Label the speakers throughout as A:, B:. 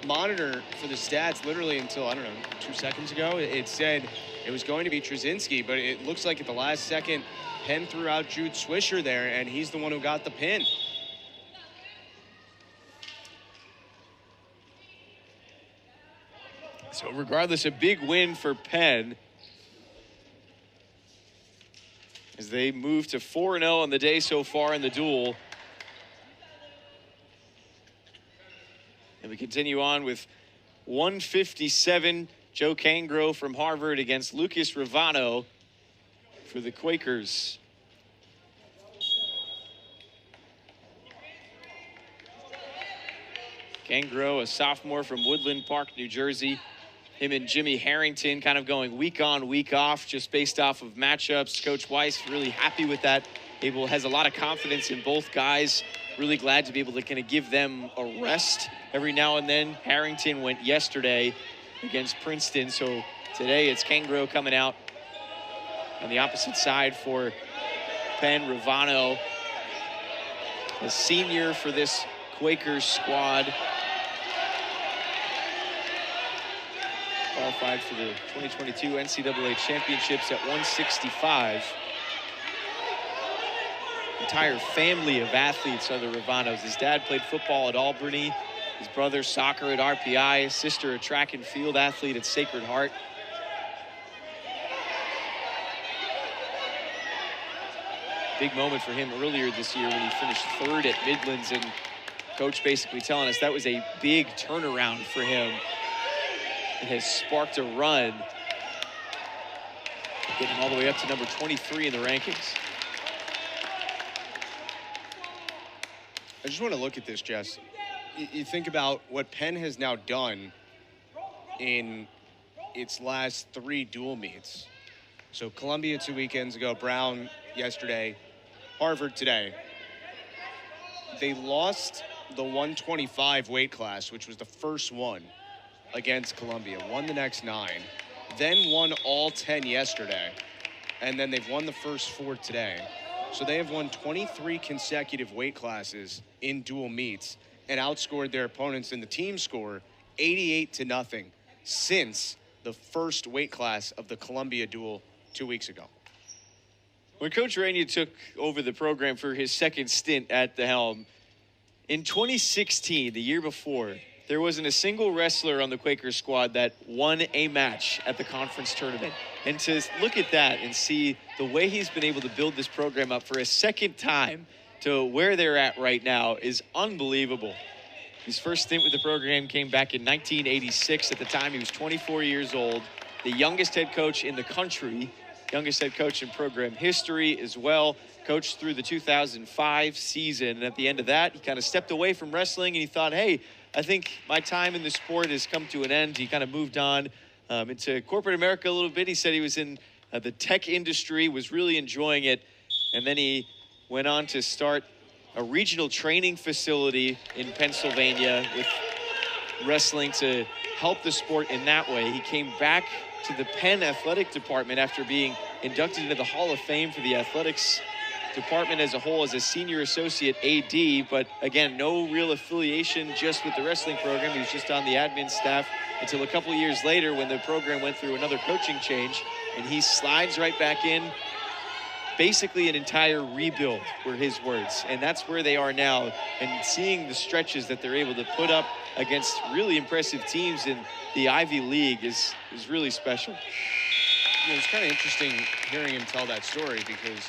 A: monitor for the stats literally until, I don't know, 2 seconds ago. It said it was going to be Trzynski, but it looks like at the last second, Penn threw out Jude Swisher there, and he's the one who got the pin.
B: So regardless, a big win for Penn as they move to 4-0 on the day so far in the duel. And we continue on with 157, Joe Cangro from Harvard against Lucas Revano for the Quakers. Cangro, a sophomore from Woodland Park, New Jersey. Him and Jimmy Harrington kind of going week on, week off, just based off of matchups. Coach Weiss really happy with that. Has a lot of confidence in both guys. Really glad to be able to kind of give them a rest every now and then. Harrington went yesterday against Princeton, so today it's Cangro coming out on the opposite side for Penn. Revano, a senior for this Quakers squad. Qualified for the 2022 NCAA Championships at 165. Entire family of athletes are the Revanos. His dad played football at Albany, his brother soccer at RPI, his sister a track and field athlete at Sacred Heart. Big moment for him earlier this year when he finished third at Midlands, and coach basically telling us that was a big turnaround for him. It has sparked a run, getting him all the way up to number 23 in the rankings.
A: I just want to look at this, Jess. You think about what Penn has now done in its last 3 dual meets. So Columbia 2 weekends ago, Brown yesterday, Harvard today. They lost the 125 weight class, which was the first one against Columbia, won the next 9, then won all 10 yesterday, and then they've won the first 4 today. So they have won 23 consecutive weight classes in dual meets and outscored their opponents in the team score 88-0 since the first weight class of the Columbia duel 2 weeks ago.
B: When Coach Rainey took over the program for his second stint at the helm, in 2016, the year before, there wasn't a single wrestler on the Quakers squad that won a match at the conference tournament. And to look at that and see the way he's been able to build this program up for a second time to where they're at right now is unbelievable. His first stint with the program came back in 1986. At the time, he was 24 years old, the youngest head coach in the country, youngest head coach in program history as well. Coached through the 2005 season. And at the end of that, he kind of stepped away from wrestling and he thought, hey, I think my time in the sport has come to an end. He kind of moved on into corporate America a little bit. He said he was in the tech industry, was really enjoying it. And then he went on to start a regional training facility in Pennsylvania with wrestling to help the sport in that way. He came back to the Penn athletic department after being inducted into the Hall of Fame for the athletics department as a whole as a senior associate AD, but again, no real affiliation just with the wrestling program. He was just on the admin staff until a couple of years later when the program went through another coaching change, and he slides right back in. Basically an entire rebuild were his words, and that's where they are now. And seeing the stretches that they're able to put up against really impressive teams in the Ivy League is really special.
A: You know, it's kind of interesting hearing him tell that story, because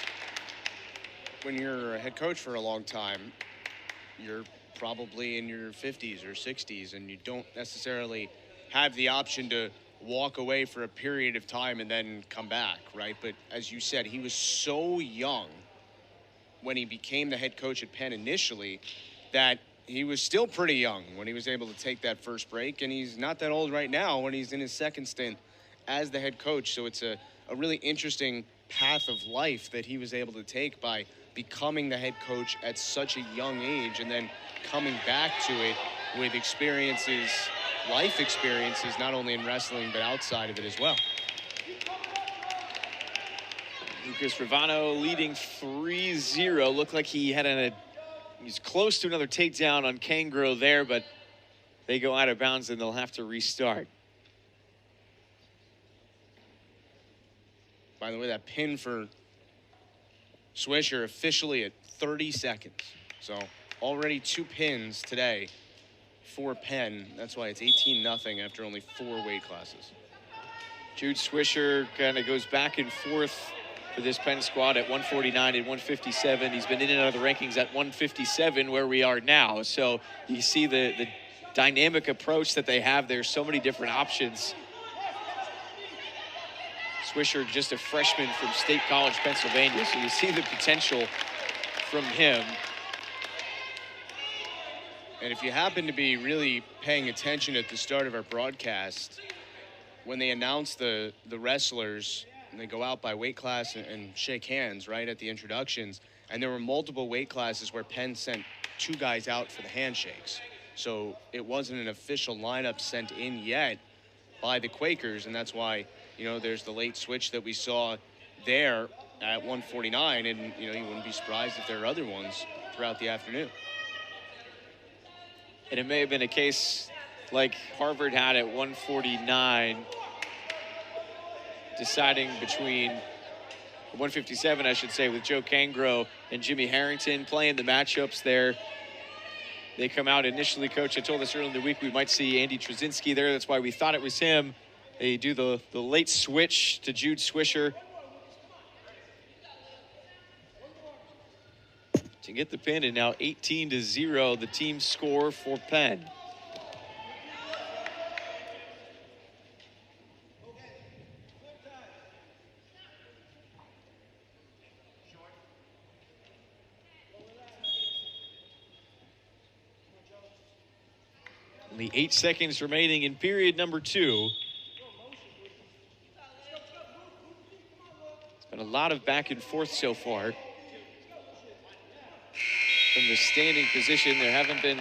A: when you're a head coach for a long time, you're probably in your 50s or 60s, and you don't necessarily have the option to walk away for a period of time and then come back, right? But as you said, he was so young when he became the head coach at Penn initially that he was still pretty young when he was able to take that first break, and he's not that old right now when he's in his second stint as the head coach. So it's a really interesting path of life that he was able to take by becoming the head coach at such a young age and then coming back to it with experiences, life experiences, not only in wrestling but outside of it as well.
B: Lucas Revano leading 3-0. Looked like he had he's close to another takedown on Cangro there, but they go out of bounds and they'll have to restart.
A: By the way, that pin for Swisher officially at 30 seconds. So already 2 pins today for Penn. That's why it's 18-0 after only 4 weight classes.
B: Jude Swisher kind of goes back and forth for this Penn squad at 149 and 157. He's been in and out of the rankings at 157 where we are now. So you see the dynamic approach that they have. There's so many different options. Swisher, just a freshman from State College, Pennsylvania. So you see the potential from him.
A: And if you happen to be really paying attention at the start of our broadcast, when they announce the wrestlers, and they go out by weight class and shake hands right at the introductions, and there were multiple weight classes where Penn sent 2 guys out for the handshakes. So it wasn't an official lineup sent in yet by the Quakers, and that's why, you know, there's the late switch that we saw there at 149, and, you know, you wouldn't be surprised if there are other ones throughout the afternoon.
B: And it may have been a case like Harvard had at 149, deciding between 157, I should say, with Joe Cangro and Jimmy Harrington playing the matchups there. They come out initially, Coach had told us earlier in the week we might see Andy Trzynski there. That's why we thought it was him. They do the late switch to Jude Swisher to get the pin, and now 18-0, the team score for Penn. Only 8 seconds remaining in period number 2. It's been a lot of back and forth so far. From the standing position, there haven't been,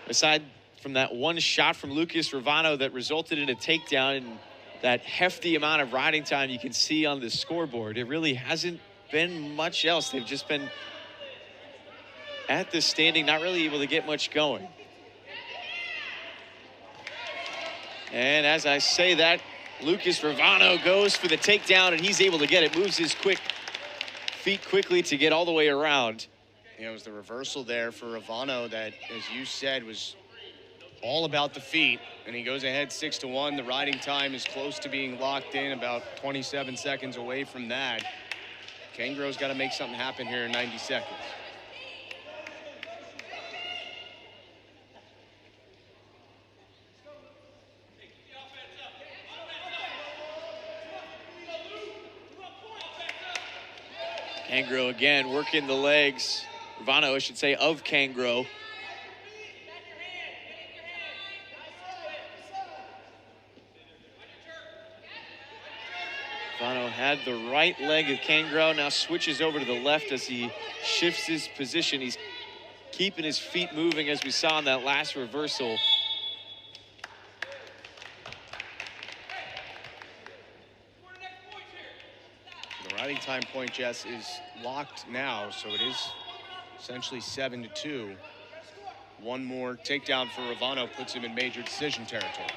B: aside from that one shot from Lucas Revano that resulted in a takedown and that hefty amount of riding time you can see on the scoreboard, it really hasn't been much else. They've just been at the standing, not really able to get much going. And as I say that, Lucas Revano goes for the takedown, and he's able to get it. Moves his feet quickly to get all the way around.
A: You know, it was the reversal there for Revano that, as you said, was all about the feet. And he goes ahead 6-1. The riding time is close to being locked in, about 27 seconds away from that. Cangro's got to make something happen here in 90 seconds.
B: Cangro again working the legs. Revano, I should say, of Cangro. Revano had the right leg of Cangro, now switches over to the left as he shifts his position. He's keeping his feet moving as we saw in that last reversal.
A: Riding time point, Jess, is locked now, so it is essentially 7-2. One more takedown for Revano puts him in major decision territory.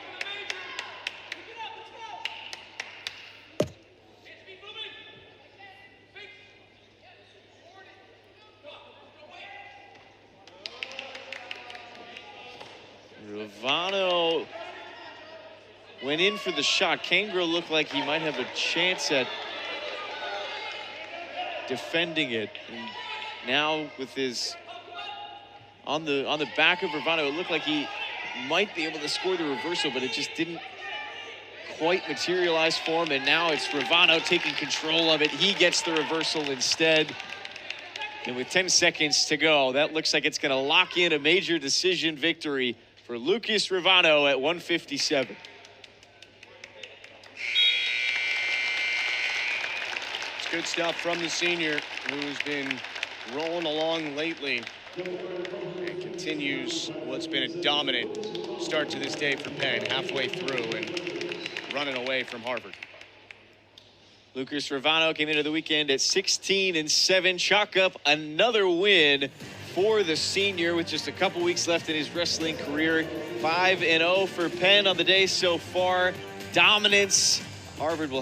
B: Revano went in for the shot. Cangro looked like he might have a chance at defending it, and now with his on the back of Revano, it looked like he might be able to score the reversal, but it just didn't quite materialize for him. And now it's Revano taking control of it. He gets the reversal instead, and with 10 seconds to go, that looks like it's going to lock in a major decision victory for Lucas Revano at 157.
A: Good stuff from the senior, who's been rolling along lately and continues what's been a dominant start to this day for Penn, halfway through and running away from Harvard.
B: Lucas Revano came into the weekend at 16-7, chalk up another win for the senior with just a couple weeks left in his wrestling career. 5-0 for Penn on the day so far. Dominance. Harvard will